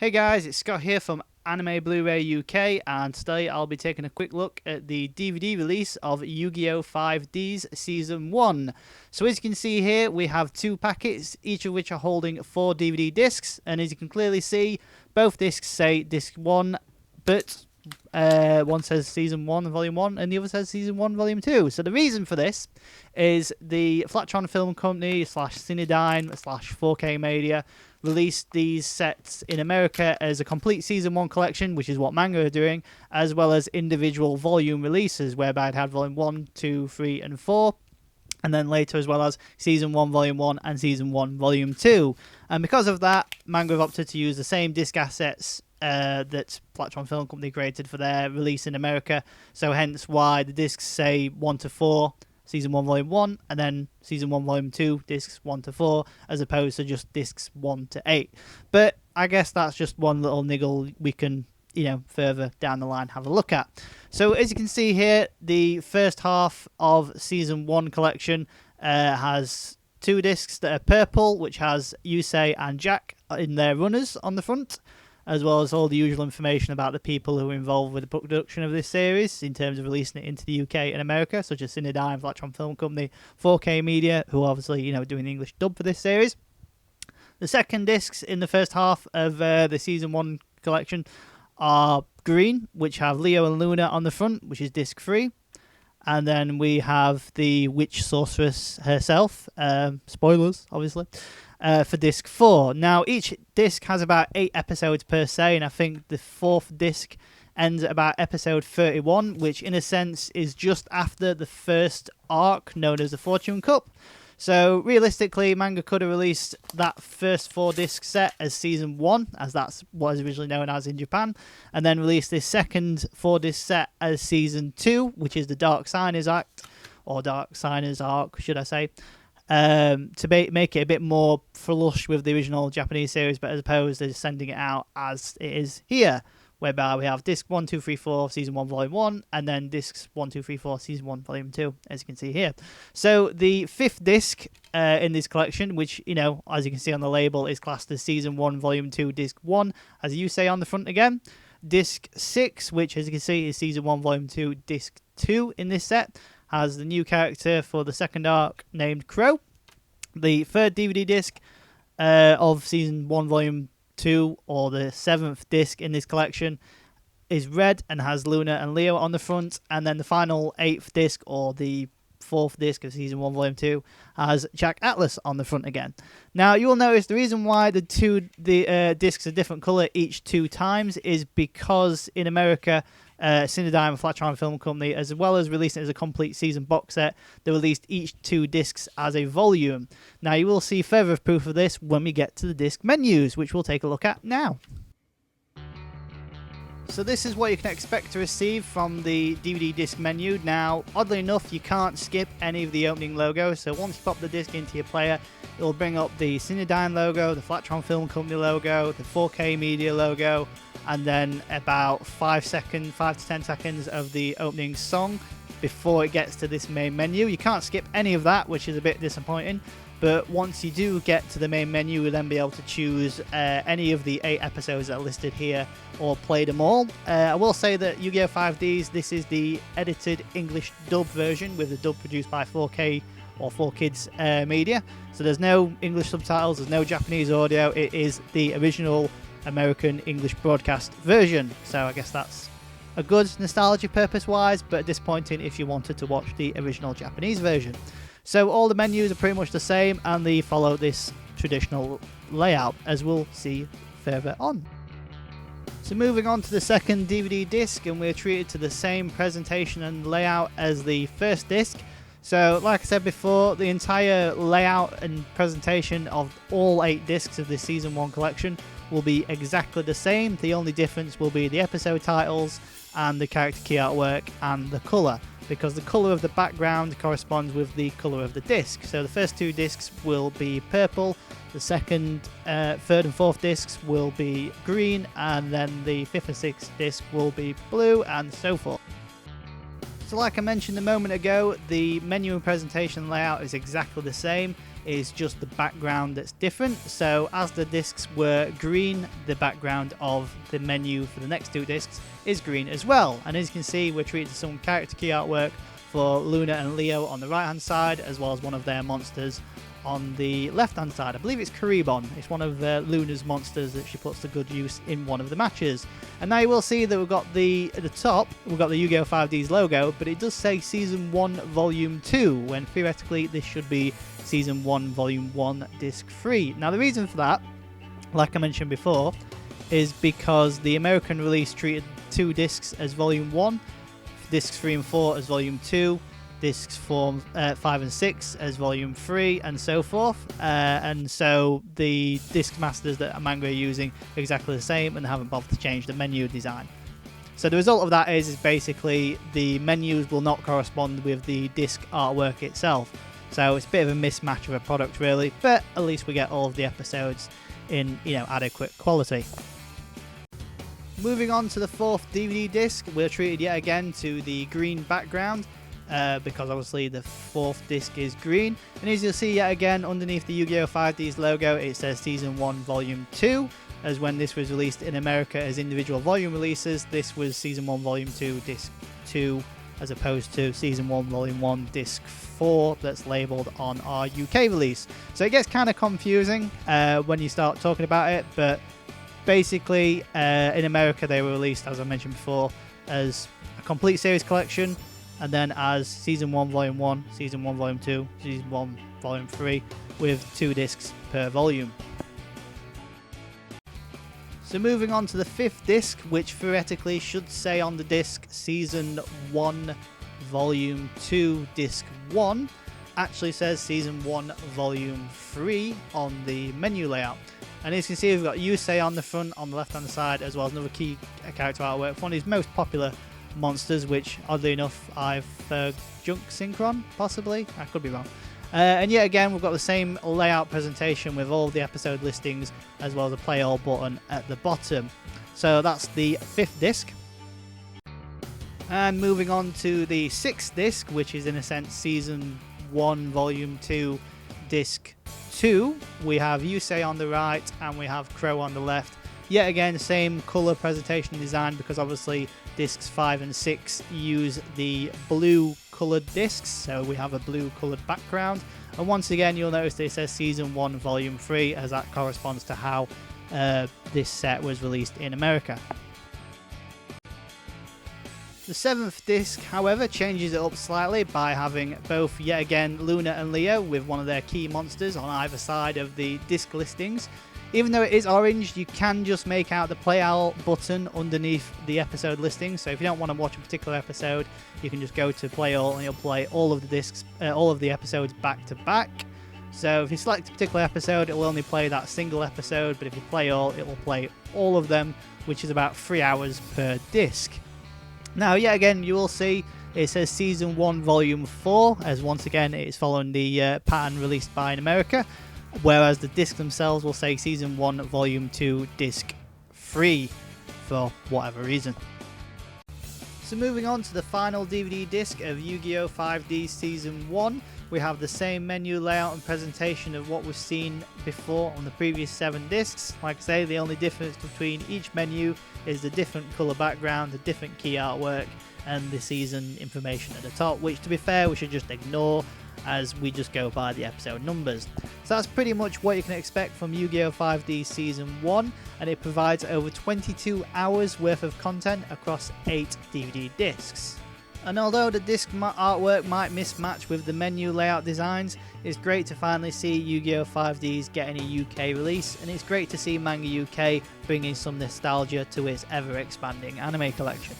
Hey guys, it's Scott here from AnimeBlurayUK, and today I'll be taking a quick look at the DVD release of Yu-Gi-Oh! 5D's Season 1. So as you can see here, we have two packets, each of which are holding 4 DVD discs, and as you can clearly see, both discs say Disc 1, but one says Season 1 Volume 1, and the other says Season 1 Volume 2. So the reason for this is the Flatron Film Company / Cinedyne / 4K Media released these sets in America as a complete Season 1 collection, which is what manga are doing, as well as individual volume releases, whereby it had Volume 1, 2, 3, and 4, and then later as well as Season 1 Volume 1 and Season 1 Volume 2. And because of that, manga have opted to use the same disc assets that Flatron Film Company created for their release in America, so hence why the discs say 1 to 4, Season 1 Volume 1, and then Season 1 Volume 2, discs 1 to 4, as opposed to just discs 1 to 8. But I guess that's just one little niggle we can, further down the line have a look at. So as you can see here, the first half of Season 1 collection has 2 discs that are purple, which has Yusei and Jack in their runners on the front, as well as all the usual information about the people who are involved with the production of this series in terms of releasing it into the UK and America, such as Cinedyne, Flatron Film Company, 4K Media, who are obviously, doing the English dub for this series. The second discs in the first half of the Season 1 collection are green, which have Leo and Luna on the front, which is disc 3. And then we have the Witch Sorceress herself, spoilers, obviously, for disc 4. Now, each disc has about 8 episodes per se, and I think the 4th disc ends at about episode 31, which in a sense is just after the first arc known as the Fortune Cup. So realistically, manga could have released that first 4 disc set as Season 1, as that's what is originally known as in Japan, and then release this second 4 disc set as Season 2, which is the Dark Signers Act, or Dark Signers Arc, should I say, to make it a bit more flush with the original Japanese series, but as opposed to sending it out as it is here, whereby we have disc 1, 2, 3, 4, Season 1, Volume 1, and then discs 1, 2, 3, 4, Season 1, Volume 2, as you can see here. So the 5th disc in this collection, which, as you can see on the label, is classed as Season 1, Volume 2, Disc 1, as you say on the front again. Disc 6, which, as you can see, is Season 1, Volume 2, Disc 2 in this set, has the new character for the second arc named Crow. The 3rd DVD disc of Season 1, Volume 2, or the 7th disc in this collection, is red and has Luna and Leo on the front, and then the final 8th disc, or the 4th disc of Season 1 Volume 2, has Jack Atlas on the front again. Now you will notice the reason why the discs are different colour each 2 times is because in America, Cinedyne and Flatron Film Company, as well as releasing it as a complete season box set, they released each 2 discs as a volume. Now you will see further proof of this when we get to the disc menus, which we'll take a look at now. So this is what you can expect to receive from the DVD disc menu. Now, oddly enough, you can't skip any of the opening logos, so once you pop the disc into your player, it will bring up the Cinedyne logo, the Flatron Film Company logo, the 4K Media logo, and then about 5 to 10 seconds of the opening song before it gets to this main menu. You can't skip any of that, which is a bit disappointing. But once you do get to the main menu, you'll then be able to choose any of the 8 episodes that are listed here, or play them all. I will say that Yu-Gi-Oh! 5Ds, this is the edited English dub version, with the dub produced by 4K or 4Kids Media. So there's no English subtitles, there's no Japanese audio, it is the original American English broadcast version. So I guess that's a good nostalgia purpose-wise, but disappointing if you wanted to watch the original Japanese version. So all the menus are pretty much the same, and they follow this traditional layout, as we'll see further on. So moving on to the second DVD disc, and we're treated to the same presentation and layout as the first disc. So like I said before, the entire layout and presentation of all 8 discs of this Season 1 collection will be exactly the same. The only difference will be the episode titles and the character key artwork and the colour, because the colour of the background corresponds with the colour of the disc. So the first 2 discs will be purple, the second, 3rd and 4th discs will be green, and then the 5th and 6th disc will be blue, and so forth. So like I mentioned a moment ago, the menu and presentation layout is exactly the same. is just the background that's different. So as the discs were green, the background of the menu for the next 2 discs is green as well. And as you can see, we're treated to some character key artwork for Luna and Leo on the right hand side, as well as one of their monsters on the left hand side. I believe it's Karibon. It's one of Luna's monsters that she puts to good use in one of the matches. And now you will see that we've got at the top, we've got the Yu-Gi-Oh! 5D's logo, but it does say Season 1 Volume 2, when theoretically this should be Season 1 Volume 1 Disc 3. Now the reason for that, like I mentioned before, is because the American release treated 2 discs as Volume 1, discs 3 and 4 as Volume 2, discs 5 and 6 as Volume 3, and so forth. And so the disc masters that Manga are using are exactly the same, and they haven't bothered to change the menu design. So the result of that is basically the menus will not correspond with the disc artwork itself. So it's a bit of a mismatch of a product really, but at least we get all of the episodes in, adequate quality. Moving on to the 4th DVD disc, we're treated yet again to the green background, because obviously the 4th disc is green. And as you'll see yet again, underneath the Yu-Gi-Oh! 5D's logo, it says Season 1 Volume 2, as when this was released in America as individual volume releases, this was Season 1 Volume 2 Disc 2, as opposed to Season 1 Volume 1 Disc 4 that's labelled on our UK release. So it gets kind of confusing when you start talking about it, but basically in America they were released, as I mentioned before, as a complete series collection, and then as Season 1 Volume 1, Season 1 Volume 2, Season 1 Volume 3, with 2 discs per volume. So moving on to the 5th disc, which theoretically should say on the disc Season 1 Volume 2 Disc 1, actually says Season 1 Volume 3 on the menu layout. And as you can see, we've got Yusei on the front, on the left hand side, as well as another key character artwork, one of his most popular monsters, which oddly enough I've Junk Synchron, possibly, I could be wrong. And yet again, we've got the same layout presentation with all the episode listings, as well as a play all button at the bottom. So that's the 5th disc. And moving on to the 6th disc, which is in a sense Season 1 Volume 2 Disc 2, we have Yusei on the right and we have Crow on the left. Yet again, same colour presentation design, because obviously discs 5 and 6 use the blue coloured discs, so we have a blue coloured background. And once again, you'll notice that it says Season 1 Volume 3, as that corresponds to how this set was released in America. The 7th disc, however, changes it up slightly by having both, yet again, Luna and Leo with one of their key monsters on either side of the disc listings. Even though it is orange, you can just make out the play all button underneath the episode listing. So if you don't want to watch a particular episode, you can just go to play all and you'll play all of the discs, all of the episodes back to back. So if you select a particular episode, it will only play that single episode, but if you play all, it will play all of them, which is about 3 hours per disc. Now, yet again, you will see it says Season 1 Volume 4, as once again it is following the pattern released by in America, whereas the discs themselves will say Season 1 Volume 2 Disc 3 for whatever reason. So moving on to the final DVD disc of Yu-Gi-Oh! 5D Season 1, we have the same menu layout and presentation of what we've seen before on the previous 7 discs. Like I say, the only difference between each menu is the different colour background, the different key artwork, and the season information at the top, which to be fair we should just ignore, as we just go by the episode numbers. So that's pretty much what you can expect from Yu-Gi-Oh! 5D Season 1, and it provides over 22 hours worth of content across 8 DVD discs. And although the disc artwork might mismatch with the menu layout designs, it's great to finally see Yu-Gi-Oh! 5D's getting a UK release, and it's great to see MangaUK bringing some nostalgia to its ever-expanding anime collection.